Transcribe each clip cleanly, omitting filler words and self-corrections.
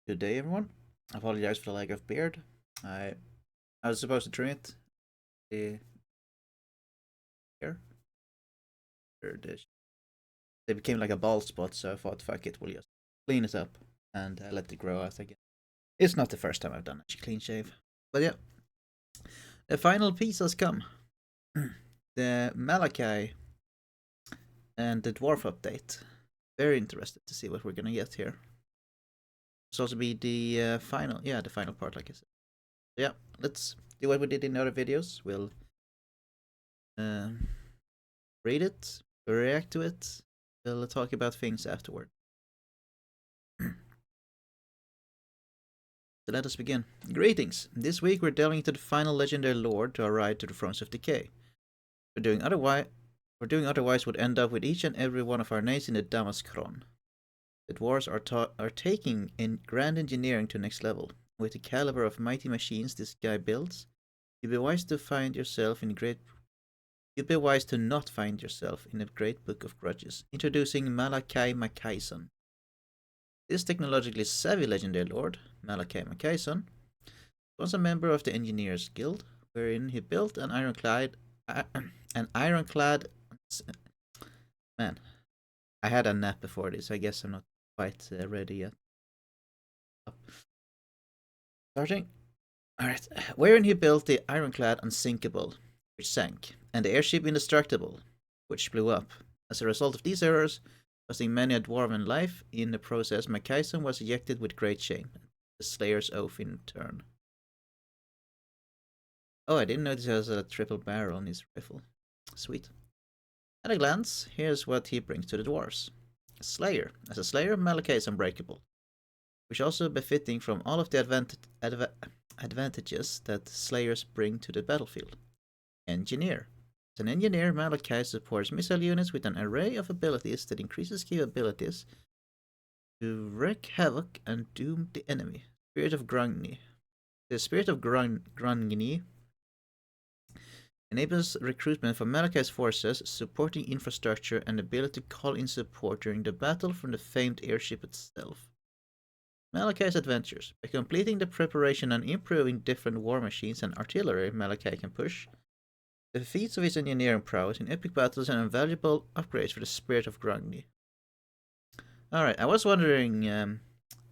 Good day, everyone. I apologize for the lack of beard. I was supposed to trim it. The hair, they became like a bald spot, so I thought, fuck it, we'll just clean it up and let it grow out again. It's not the first time I've done a clean shave, but yeah, the final piece has come. The Malakai and the dwarf update. Very interested to see what we're gonna get here. This also be the final, yeah, the final part, like I said. Yeah, let's do what we did in the other videos. We'll read it, react to it. We'll talk about things afterward. So let us begin. Greetings! This week we're delving into the final legendary lore to our ride to the Thrones of Decay. Doing otherwise would end up with each and every one of our names in the Damaskron. The dwarves are taking in grand engineering to next level. With the caliber of mighty machines this guy builds, you'd be wise to not find yourself in a great book of grudges. Introducing Malakai Makaisson. This technologically savvy legendary lord, Malakai Makaisson, was a member of the Engineers Guild, wherein he built an ironclad. Man, I had a nap before this. I guess I'm not quite ready yet. Starting. Alright. Wherein he built the ironclad Unsinkable, which sank, and the airship Indestructible, which blew up. As a result of these errors, costing many a dwarven life, in the process, Makaisson was ejected with great shame. The Slayer's Oath in turn. Oh, I didn't notice he has a triple barrel on his rifle. Sweet. At a glance, here's what he brings to the dwarves. Slayer. As a Slayer, Malakai is unbreakable, which also befitting from all of the advantages that Slayers bring to the battlefield. Engineer. As an engineer, Malakai supports missile units with an array of abilities that increases capabilities to wreak havoc and doom the enemy. Spirit of Grungni. The Spirit of Grungni enables recruitment for Malakai's forces, supporting infrastructure, and ability to call in support during the battle from the famed airship itself. Malakai's adventures. By completing the preparation and improving different war machines and artillery Malakai can push, the feats of his engineering prowess in epic battles and invaluable upgrades for the Spirit of Grungni. Alright, I was wondering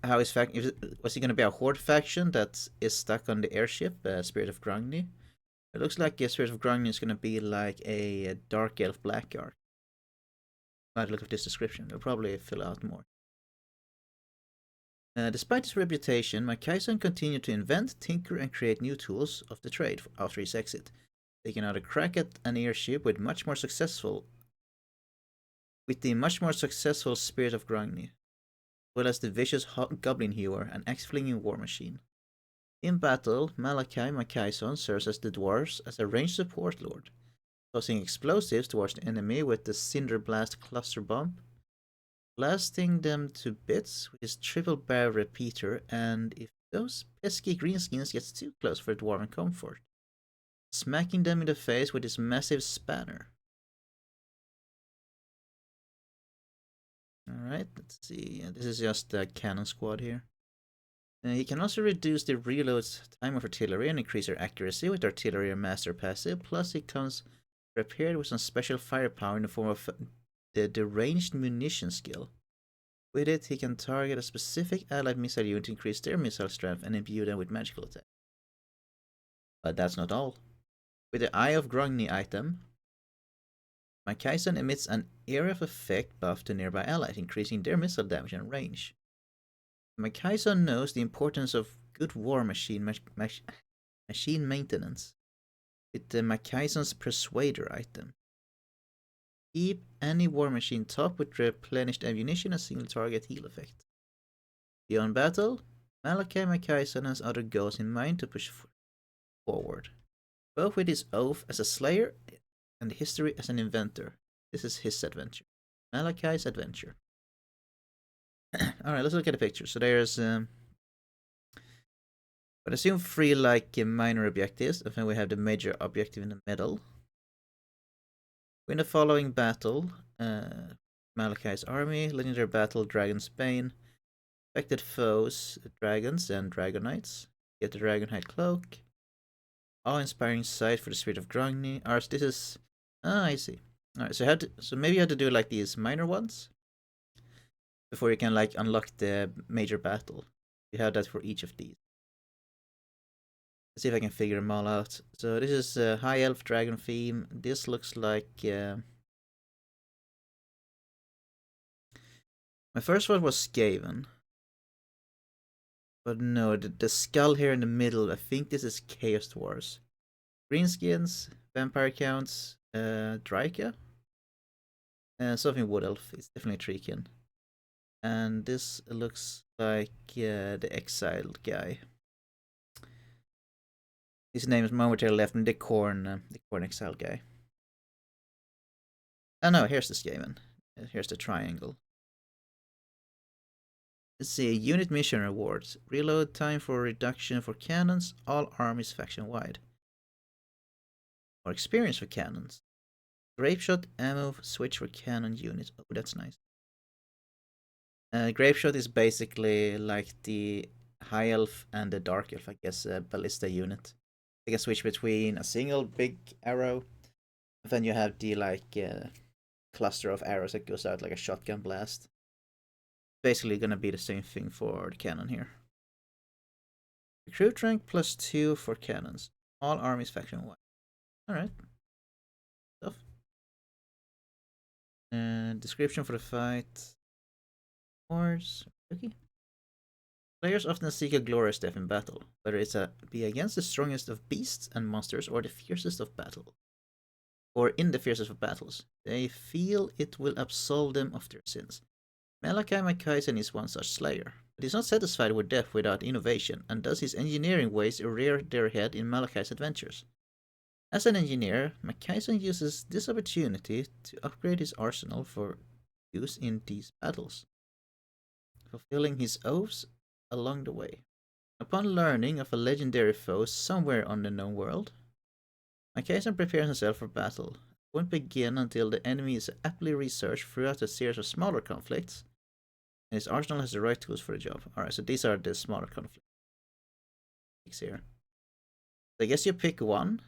how his was he going to be a horde faction that is stuck on the airship, Spirit of Grungni? It looks like a Spirit of Grungni is going to be like a Dark Elf Blackguard. By the look of this description, they'll probably fill out more. Despite his reputation, Makaisson continued to invent, tinker, and create new tools of the trade after his exit, taking out a crack at an airship with the much more successful Spirit of Grungni, as well as the vicious Goblin Hewer and axe-flinging war machine. In battle, Malakai Makaisson serves as the dwarves as a ranged support lord, tossing explosives towards the enemy with the Cinder Blast cluster bomb, blasting them to bits with his triple barrel repeater, and if those pesky greenskins gets too close for dwarven comfort, smacking them in the face with his massive spanner. Alright, let's see. This is just a cannon squad here. He can also reduce the reload time of artillery and increase their accuracy with artillery master passive, plus it comes prepared with some special firepower in the form of the deranged munition skill. With it, he can target a specific allied missile unit to increase their missile strength and imbue them with magical attack. But that's not all. With the Eye of Grungni item, Makaisson emits an area of effect buff to nearby allies, increasing their missile damage and range. Makaisson knows the importance of good war machine maintenance with the Makaisson's Persuader item. Keep any war machine top with replenished ammunition and single target heal effect. Beyond battle, Malakai Makaisson has other goals in mind to push forward, both with his oath as a slayer and history as an inventor. This is his adventure. Malakai's adventure. Alright, let's look at the picture. So there's but assume three like minor objectives, and then we have the major objective in the middle. Win the following battle, Malakai's army, legendary battle, Dragon's Bane, Affected foes, dragons and dragonites. Get the dragonhide cloak. Awe-inspiring sight for the spirit of Grungni. Alright, this is... Ah, I see. Alright, so maybe you have to do like these minor ones before you can like unlock the major battle. You have that for each of these. Let's see if I can figure them all out. So this is a high elf dragon theme. This looks like... my first one was Skaven. But no, the skull here in the middle, I think this is Chaos Dwarves. Greenskins, Vampire Counts, Dryka. Something Wood Elf, it's definitely Treekin. And this looks like the exiled guy. His name is momentarily left me, the corn exiled guy. Oh no, here's the Skaven. Here's the triangle. Let's see, unit mission rewards. Reload time for reduction for cannons, all armies faction wide. Or experience for cannons. Grape shot ammo switch for cannon units. Oh, that's nice. Grape shot is basically like the high elf and the dark elf, I guess, ballista unit. You can switch between a single big arrow, and then you have the like cluster of arrows that goes out like a shotgun blast. Basically gonna be the same thing for the cannon here. Recruit rank +2 for cannons. All armies faction wide. Alright. Stuff. Description for the fight. Horse. Okay. Players often seek a glorious death in battle, whether it's be against the strongest of beasts and monsters or the fiercest of battle. Or in the fiercest of battles. They feel it will absolve them of their sins. Malakai Makaisson is one such slayer, but he's not satisfied with death without innovation, and thus his engineering ways rear their head in Malakai's adventures. As an engineer, Makaisson uses this opportunity to upgrade his arsenal for use in these battles, fulfilling his oaths along the way. Upon learning of a legendary foe somewhere on the known world, Makaisson prepares himself for battle. It won't begin until the enemy is aptly researched throughout a series of smaller conflicts, and his arsenal has the right tools for the job. Alright, so these are the smaller conflicts here. So I guess you pick one,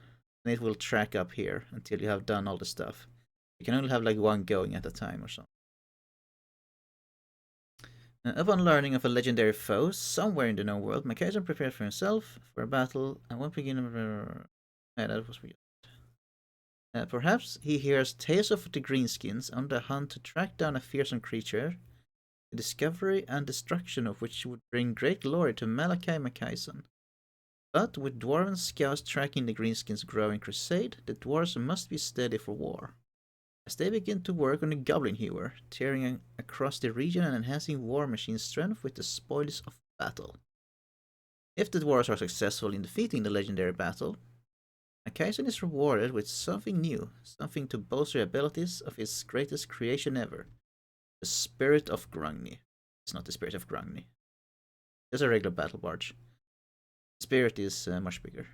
and it will track up here until you have done all the stuff. You can only have like one going at a time or something. Upon learning of a legendary foe somewhere in the known world, Makaisson prepares for himself for a battle and won't begin. That was weird. Perhaps he hears tales of the Greenskins on the hunt to track down a fearsome creature, the discovery and destruction of which would bring great glory to Malakai Makaisson. But with dwarven scouts tracking the Greenskins' growing crusade, the dwarves must be steady for war. As they begin to work on the Goblin Hewer, tearing across the region and enhancing War Machine's strength with the spoils of battle. If the dwarves are successful in defeating the legendary battle, Makaisson is rewarded with something new, something to bolster the abilities of his greatest creation ever, the Spirit of Grungni. It's not the Spirit of Grungni. It's a regular battle barge. Spirit is much bigger.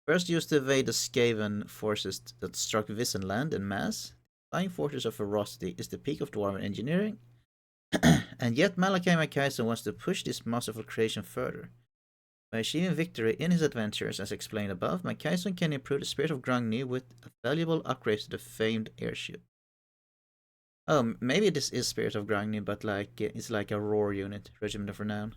First used to evade the Skaven forces that struck Visenland en masse, the Flying Fortress of Ferocity is the peak of dwarven engineering, and yet Malakai Makaisson wants to push this masterful creation further. By achieving victory in his adventures, as explained above, Makaisson can improve the Spirit of Grungni with valuable upgrades to the famed airship. Oh, maybe this is Spirit of Grungni, but like it's like a roar unit, Regiment of Renown.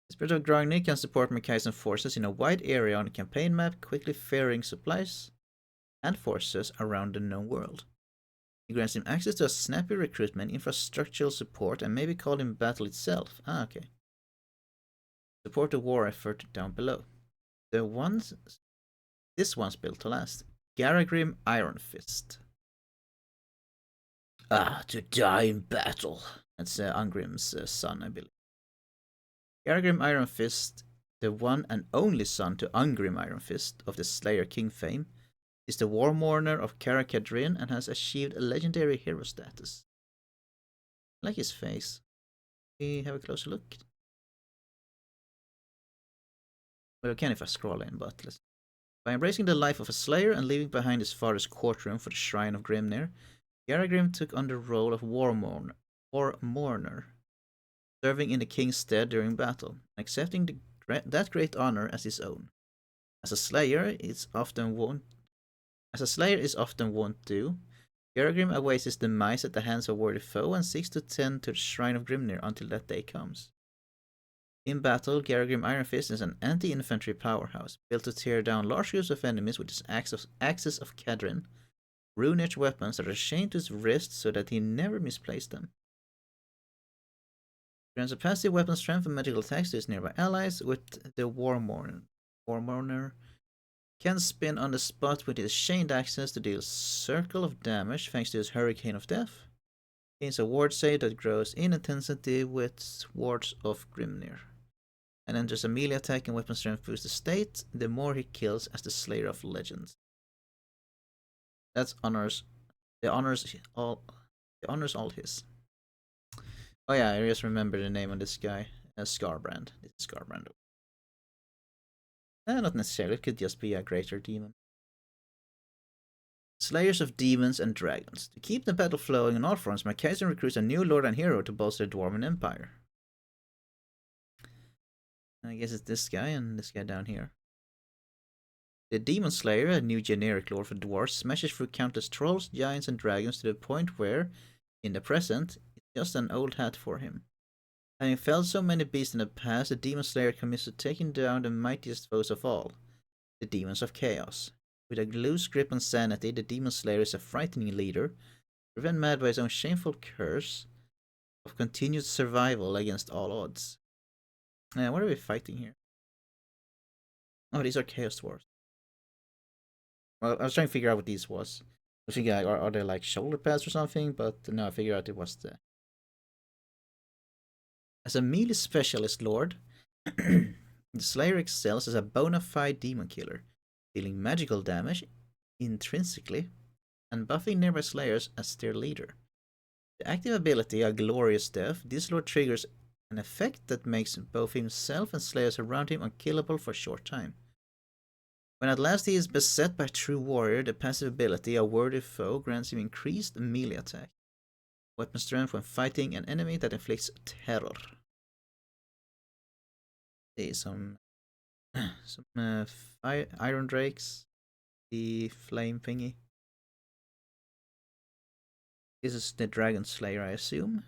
The Spirit of Grungni can support Makaisson forces in a wide area on the campaign map, quickly ferrying supplies and forces around the known world. It grants him access to a snappy recruitment, infrastructural support, and maybe called in battle itself. Ah, okay. Support the war effort down below. This one's built to last. Garagrim Iron Fist. Ah, to die in battle. That's Ungrim's son, I believe. Garagrim Iron Fist, the one and only son to Ungrim Iron Fist of the Slayer King fame, is the War Mourner of Karakadrin and has achieved a legendary hero status. I like his face. We have a closer look. Well, I can if I scroll in, but let's... By embracing the life of a slayer and leaving behind his father's courtroom for the Shrine of Grimnir, Garagrim took on the role of War Mourner, serving in the king's stead during battle, and accepting that great honor as his own. As a slayer is often wont to, Garagrim awaits his demise at the hands of a worthy foe and seeks to tend to the Shrine of Grimnir until that day comes. In battle, Garagrim Iron Fist is an anti-infantry powerhouse, built to tear down large groups of enemies with his axes of Kadrin, rune-etched weapons that are chained to his wrist so that he never misplaces them. Grants a passive weapon strength and magical attacks to his nearby allies, with the War Mourner can spin on the spot with his chained axes to deal a circle of damage thanks to his Hurricane of Death. Gains a ward save that grows in intensity with Wards of Grimnir. And enters a melee attack and weapon strength boost the state, the more he kills as the Slayer of Legends. That's honors. The honors all his. Oh yeah, I just remember the name of this guy. Scarbrand. It's Scarbrand. Not necessarily, it could just be a greater demon. Slayers of demons and dragons. To keep the battle flowing on all fronts, Makaisson recruits a new lord and hero to bolster the Dwarven Empire. I guess it's this guy and this guy down here. The Demon Slayer, a new generic lord for dwarves, smashes through countless trolls, giants, and dragons to the point where, in the present, it's just an old hat for him. Having felled so many beasts in the past, the Demon Slayer commits to taking down the mightiest foes of all, the Demons of Chaos. With a loose grip on sanity, the Demon Slayer is a frightening leader, driven mad by his own shameful curse of continued survival against all odds. What are we fighting here? Oh, these are Chaos Dwarves. Well, I was trying to figure out what these was. I was thinking, are they like shoulder pads or something? But no, I figured out it was the... As a melee specialist lord, the Slayer excels as a bona fide demon killer, dealing magical damage intrinsically and buffing nearby Slayers as their leader. The active ability, a glorious death, this lord triggers an effect that makes both himself and Slayers around him unkillable for a short time. When at last he is beset by a true warrior, the passive ability, a worthy foe, grants him increased melee attack, weapon strength when fighting an enemy that inflicts terror. See some iron drakes, the flame thingy. This is the Dragon Slayer, I assume.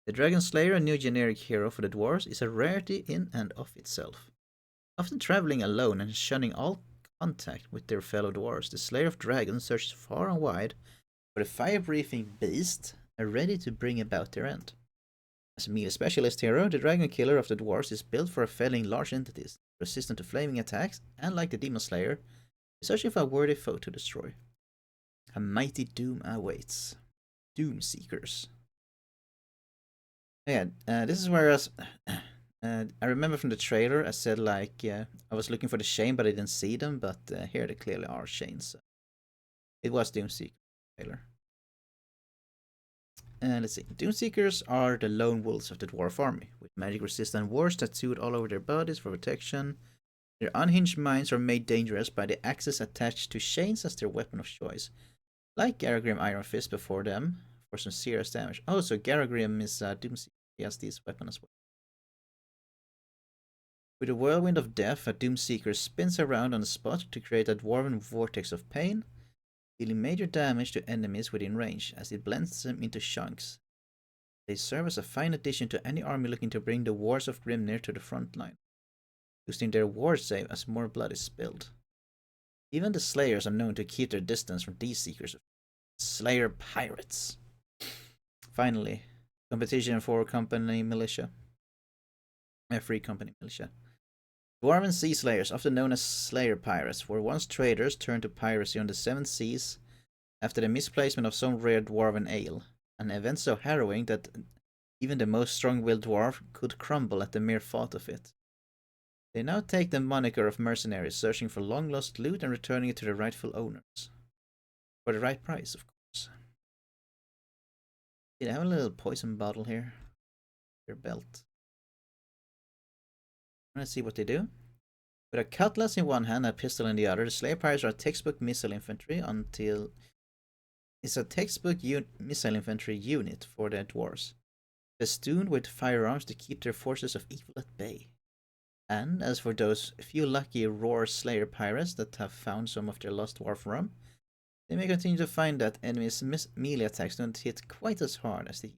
The Dragon Slayer, a new generic hero for the dwarves, is a rarity in and of itself. Often traveling alone and shunning all contact with their fellow dwarves, the Slayer of Dragons searches far and wide for the fire-breathing beast ready to bring about their end. As a melee specialist hero, the Dragon Killer of the dwarves is built for felling large entities, resistant to flaming attacks, and like the Demon Slayer, is searching for a worthy foe to destroy. A mighty doom awaits. Doom Seekers. Yeah, this is where I remember from the trailer I said like I was looking for the chain but I didn't see them, but here they clearly are chains. So it was Doomseeker trailer. Let's see. Doomseekers are the lone wolves of the dwarf army, with magic resistant wards tattooed all over their bodies for protection. Their unhinged minds are made dangerous by the axes attached to chains as their weapon of choice. Like Garagrim Iron Fist before them, for some serious damage. Oh, so Garagrim is Doomseeker. He has this weapon as well. With a whirlwind of death, a Doomseeker spins around on the spot to create a dwarven vortex of pain, dealing major damage to enemies within range as it blends them into chunks. They serve as a fine addition to any army looking to bring the Wars of Grimnir to the front line, boosting their ward save as more blood is spilled. Even the Slayers are known to keep their distance from these Seekers. Slayer Pirates. Finally, competition for company militia. Free company militia. Dwarven Sea Slayers, often known as Slayer Pirates, were once traders turned to piracy on the Seven Seas after the misplacement of some rare dwarven ale, an event so harrowing that even the most strong-willed dwarf could crumble at the mere thought of it. They now take the moniker of mercenaries, searching for long-lost loot and returning it to their rightful owners. For the right price, of course. Did I have a little poison bottle here? Their belt. Let's see what they do. With a cutlass in one hand and a pistol in the other, the Slayer Pirates are textbook missile infantry until is a textbook missile infantry unit for the dwarves, festooned with firearms to keep their forces of evil at bay. And as for those few lucky Roar Slayer pirates that have found some of their lost dwarf rum, they may continue to find that enemies' melee attacks don't hit quite as hard as they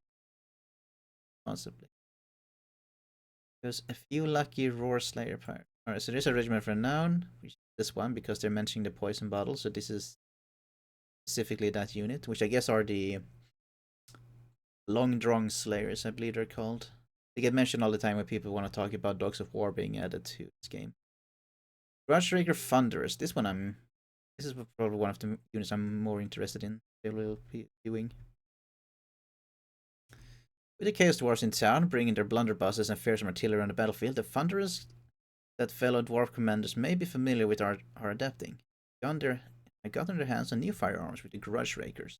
possibly. There's a few lucky Roar Slayer pirates. Alright, so there's a regiment renown, which is this one because they're mentioning the poison bottle, so this is specifically that unit, which I guess are the Long Drong Slayers, I believe they're called. They get mentioned all the time when people want to talk about Dogs of War being added to this game. Grudgeraker Thunderers. This is probably one of the units I'm more interested in viewing. With the Chaos Dwarves in town, bringing their blunderbusses and fearsome artillery on the battlefield, the Thunderers that fellow dwarf commanders may be familiar with are adapting. I got on their hands on new firearms with the Grudgerakers.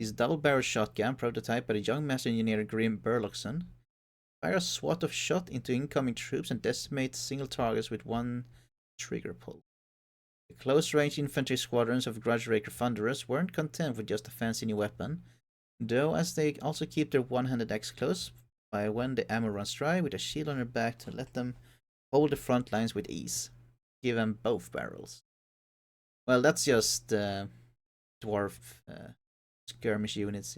This double-barreled shotgun, prototype by the young master engineer Grim Burlockson, fire a swat of shot into incoming troops and decimate single targets with one trigger pull. The close-range infantry squadrons of Grudgeraker Thunderers weren't content with just a fancy new weapon, though as they also keep their one-handed axe close by when the ammo runs dry with a shield on their back to let them hold the front lines with ease. Give them both barrels. Well, that's just dwarf skirmish units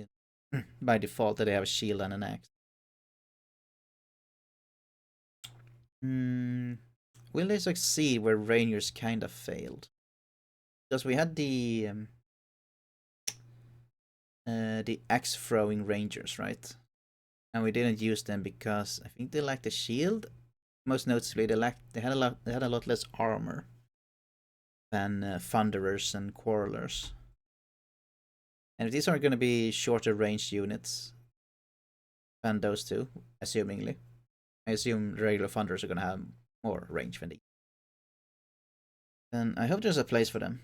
by default that they have a shield and an axe. Will they succeed where Rangers kind of failed? Because we had the axe throwing Rangers, right? And we didn't use them because I think they lacked the shield. Most noticeably, they had a lot less armor than Thunderers and Quarrelers. And if these are going to be shorter range units than those two, assumingly, I assume regular Thunderers are going to have more range than these. And I hope there's a place for them.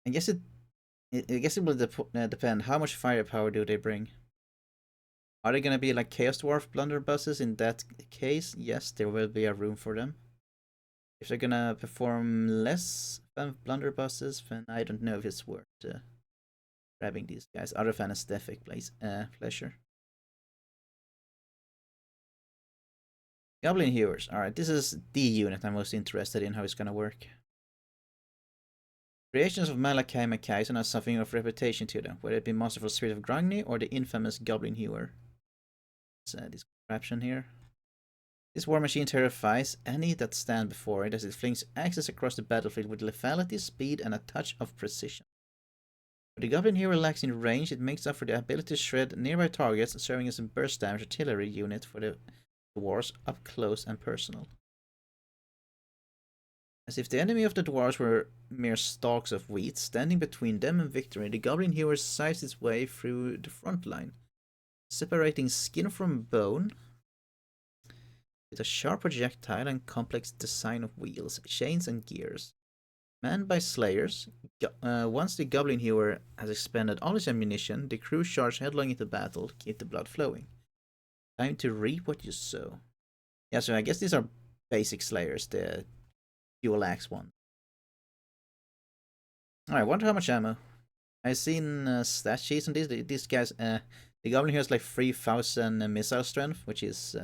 I guess it will depend. How much firepower do they bring? Are they going to be like Chaos Dwarf blunderbusses? In that case, yes, there will be a room for them. If they're going to perform less than blunderbusses, then I don't know if it's worth grabbing these guys, other than aesthetic pleasure. Goblin Hewers. Alright, this is the unit I'm most interested in, how it's going to work. Creations of MALAKAI Makaisson have something of reputation to them, whether it be Masterful Spirit of Grungni or the infamous Goblin Hewer. This contraption here. This war machine terrifies any that stand before it as it flings axes across the battlefield with lethality, speed, and a touch of precision. But the Goblin Hewer lacks in range, it makes up for the ability to shred nearby targets, serving as a burst damage artillery unit for the dwarves up close and personal. As if the enemy of the dwarves were mere stalks of wheat, standing between them and victory, the Goblin Hewer scythes its way through the front line, separating skin from bone with a sharp projectile and complex design of wheels, chains, and gears. Manned by slayers, once the Goblin Hewer has expended all his ammunition, the crew charge headlong into battle, keep the blood flowing. Time to reap what you sow. Yeah, so I guess these are basic slayers, the dual axe one. Alright, wonder how much ammo. I've seen stat sheets on these guys. The Goblin here has like 3000 missile strength, which is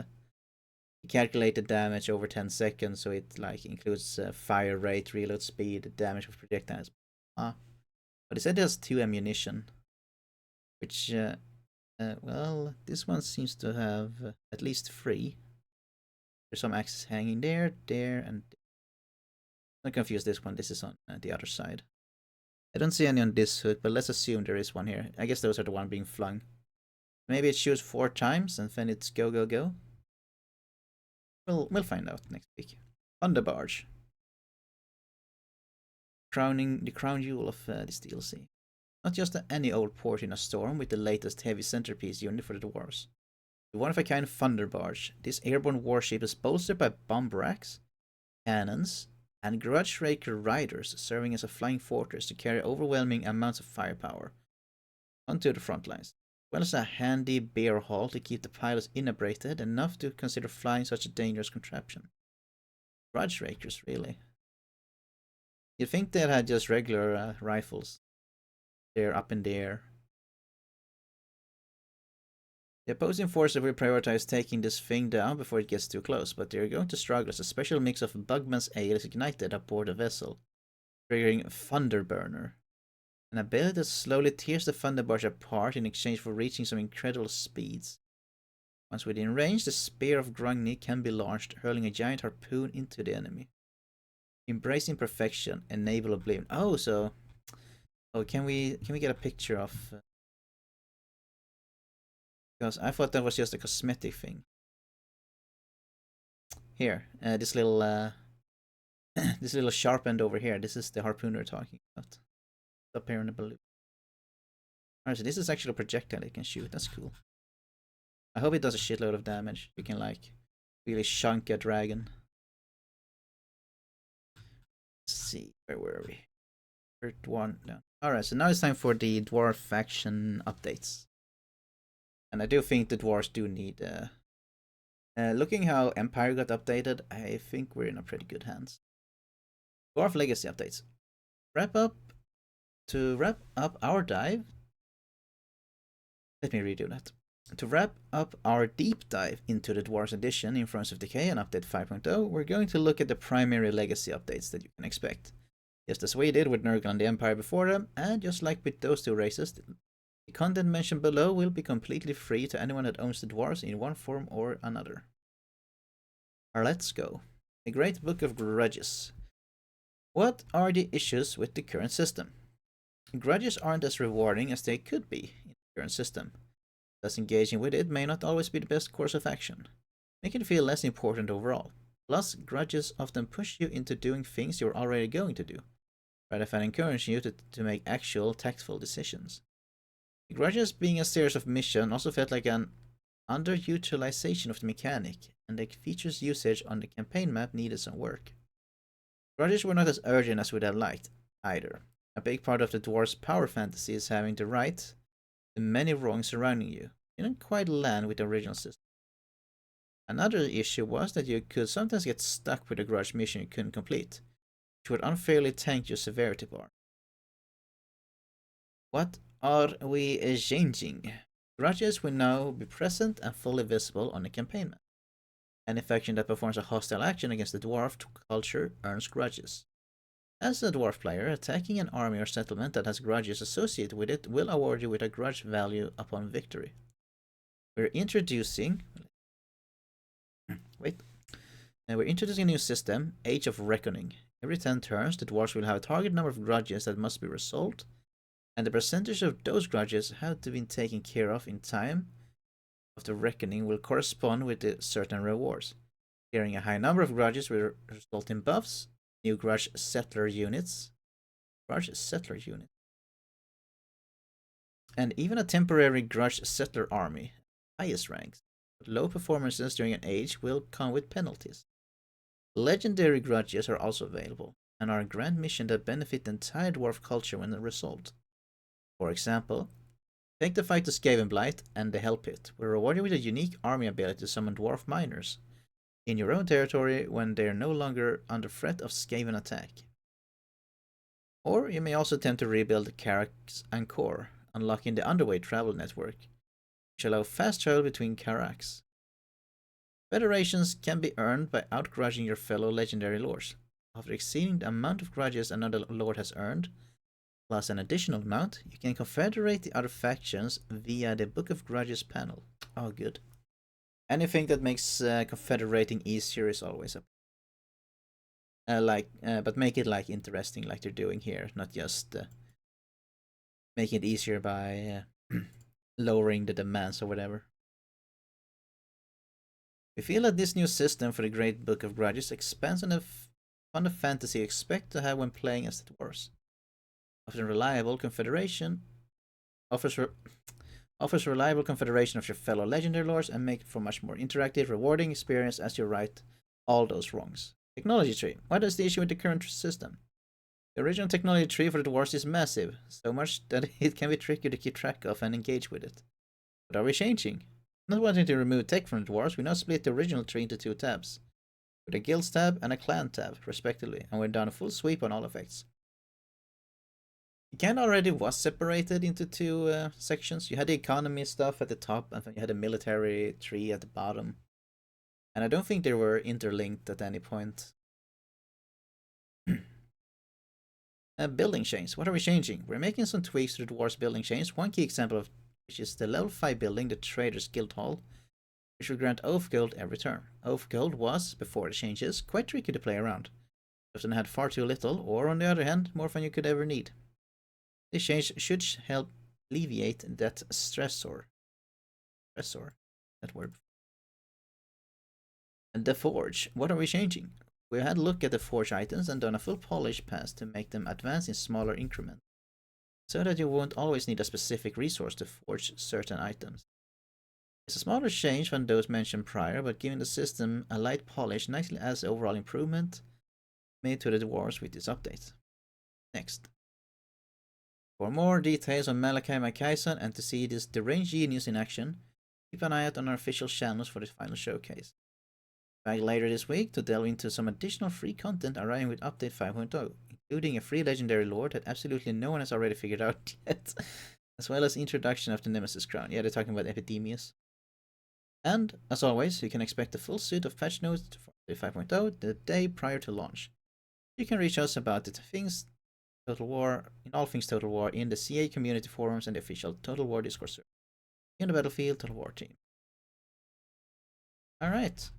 calculated damage over 10 seconds, so it like includes fire rate, reload speed, damage of projectiles. But it said it has 2 ammunition, which well, this one seems to have at least 3. There's some axes hanging there, and don't confuse this one. This is on the other side. I don't see any on this hook, but let's assume there is one here. I guess those are the one being flung. Maybe it shoots 4 times and then it's go, go, go. We'll find out next week. Underbarge. The crown jewel of this DLC. Not just any old port in a storm with the latest heavy centerpiece unit for the dwarves. The one-of-a-kind Thunderbarge. This airborne warship is bolstered by bomb racks, cannons, and Grudgeraker riders, serving as a flying fortress to carry overwhelming amounts of firepower onto the front lines, as well as a handy bear haul to keep the pilots inebriated enough to consider flying such a dangerous contraption. Grudgerakers, really? You'd think they had just regular rifles. They're up in the air. The opposing forces will prioritize taking this thing down before it gets too close, but they're going to struggle as a special mix of Bugman's Ale is ignited aboard the vessel, triggering Thunderburner, an ability that slowly tears the Thunderbars apart in exchange for reaching some incredible speeds. Once within range, the Spear of Grungni can be launched, hurling a giant harpoon into the enemy. Embrace imperfection, enable oblivion. Oh, so... Oh, can we get a picture of... Because I thought that was just a cosmetic thing. Here, this little this little sharp end over here. This is the harpoon we're talking about. Up here in the balloon. Alright, so this is actually a projectile it can shoot. That's cool. I hope it does a shitload of damage. You can like really shunk a dragon. Let's see, where were we? Third one. No. Alright, so now it's time for the dwarf faction updates. And I do think the dwarves do need looking how Empire got updated, I think we're in a pretty good hands. Dwarf Legacy updates. To wrap up our dive. Let me redo that. To wrap up our deep dive into the Dwarves edition in Thrones of Decay and Update 5.0, we're going to look at the primary legacy updates that you can expect. Just as we did with Nurgle and the Empire before them, and just like with those two races, the content mentioned below will be completely free to anyone that owns the Dwarves in one form or another. Let's go. The Great Book of Grudges. What are the issues with the current system? Grudges aren't as rewarding as they could be in the current system. Thus engaging with it may not always be the best course of action, making it feel less important overall. Plus, grudges often push you into doing things you're already going to do, rather than encouraging you to make actual tactful decisions. Grudges being a series of missions also felt like an underutilization of the mechanic, and the feature's usage on the campaign map needed some work. Grudges were not as urgent as we'd have liked, either. A big part of the dwarf's power fantasy is having to right the many wrongs surrounding you. You didn't quite land with the original system. Another issue was that you could sometimes get stuck with a grudge mission you couldn't complete, which would unfairly tank your severity bar. What are we changing? Grudges will now be present and fully visible on the campaign map. Any faction that performs a hostile action against the dwarf culture earns grudges. As a dwarf player, attacking an army or settlement that has grudges associated with it will award you with a grudge value upon victory. We're introducing a new system, Age of Reckoning. Every 10 turns, the dwarves will have a target number of grudges that must be resolved, and the percentage of those grudges have to be taken care of in time of the reckoning will correspond with the certain rewards. Clearing a high number of grudges will result in buffs, new grudge settler units, and even a temporary grudge settler army, highest ranks. But low performances during an age will come with penalties. Legendary grudges are also available, and are a grand mission that benefit the entire dwarf culture when resolved. For example, take the fight to Skavenblight and the Hell Pit will reward you with a unique army ability to summon dwarf miners in your own territory when they are no longer under threat of Skaven attack. Or you may also attempt to rebuild Carax and Core, unlocking the Underway travel network, which allow fast travel between Carax. Federations can be earned by outgrudging your fellow legendary lords. After exceeding the amount of grudges another lord has earned, plus an additional amount, you can confederate the other factions via the Book of Grudges panel. Oh, good. Anything that makes confederating easier is always up. But make it like interesting, like they're doing here, not just make it easier by lowering the demands or whatever. We feel that this new system for the Great Book of Grudges expands on the fantasy you expect to have when playing as the dwarves. Offers reliable confederation of your fellow legendary lords and make it for a much more interactive, rewarding experience as you right all those wrongs. Technology tree. What is the issue with the current system? The original technology tree for the dwarves is massive, so much that it can be tricky to keep track of and engage with it. What are we changing? Not wanting to remove tech from the dwarves, we now split the original tree into two tabs, with a guilds tab and a clan tab, respectively, and we're down a full sweep on all effects. it kind of already was separated into two sections. You had the economy stuff at the top, and then you had the military tree at the bottom. And I don't think they were interlinked at any point. Building chains. What are we changing? We're making some tweaks to the dwarves building chains. One key example of which is the level 5 building, the Traders Guild Hall, which will grant Oath Gold every turn. Oath Gold was, before the changes, quite tricky to play around. Often had far too little, or on the other hand, more than you could ever need. This change should help alleviate that stressor. That word. And the Forge. What are we changing? We had a look at the Forge items and done a full polish pass to make them advance in smaller increments, so that you won't always need a specific resource to forge certain items. It's a smaller change than those mentioned prior, but giving the system a light polish nicely adds overall improvement made to the dwarves with this update. Next. For more details on Malakai Makaisson and to see this deranged genius in action, keep an eye out on our official channels for this final showcase. Back later this week to delve into some additional free content arriving with Update 5.0, including a free legendary lord that absolutely no one has already figured out yet, as well as introduction of the Nemesis crown. Yeah, they're talking about Epidemius. And, as always, you can expect a full suite of patch notes for Update 5.0 the day prior to launch. You can reach us about the things Total War, in all things Total War, in the CA community forums and the official Total War Discord server. In the Battlefield Total War team. Alright.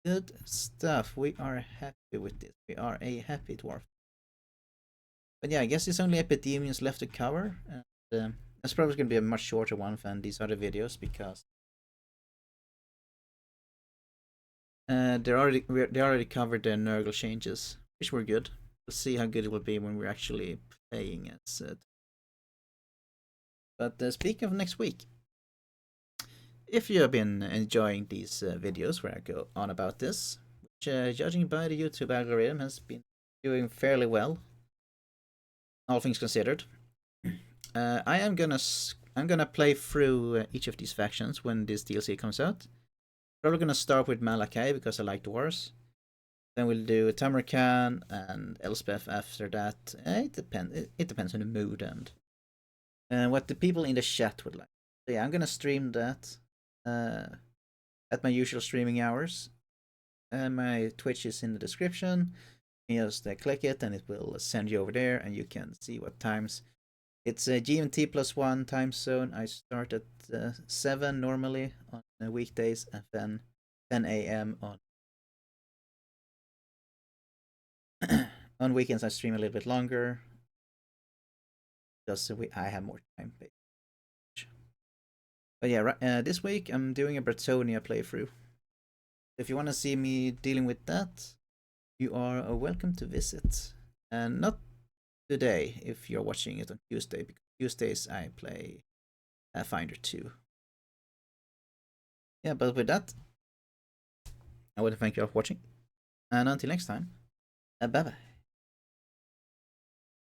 Good stuff. We are happy with this. We are a happy dwarf. But yeah, I guess it's only Epidemians left to cover. And that's probably going to be a much shorter one than these other videos because they already covered the Nurgle changes, which were good. We'll see how good it will be when we're actually playing as it. But speaking of next week, if you have been enjoying these videos where I go on about this, which judging by the YouTube algorithm has been doing fairly well, all things considered, I'm gonna play through each of these factions when this DLC comes out. Probably gonna start with Malakai because I like dwarves. Then we'll do Tamarkan and Elspeth after that. It depends on the mood and what the people in the chat would like. So yeah, I'm gonna stream that at my usual streaming hours. My Twitch is in the description. You just click it and it will send you over there and you can see what times. It's a GMT +1 time zone. I start at 7 normally on weekdays and then 10 a.m. on weekends. I stream a little bit longer because I have more time. But yeah, this week I'm doing a Bretonia playthrough. If you want to see me dealing with that, you are welcome to visit. And not today if you're watching it on Tuesday, because Tuesdays I play Pathfinder 2. Yeah, but with that, I want to thank you all for watching. And until next time, bye bye.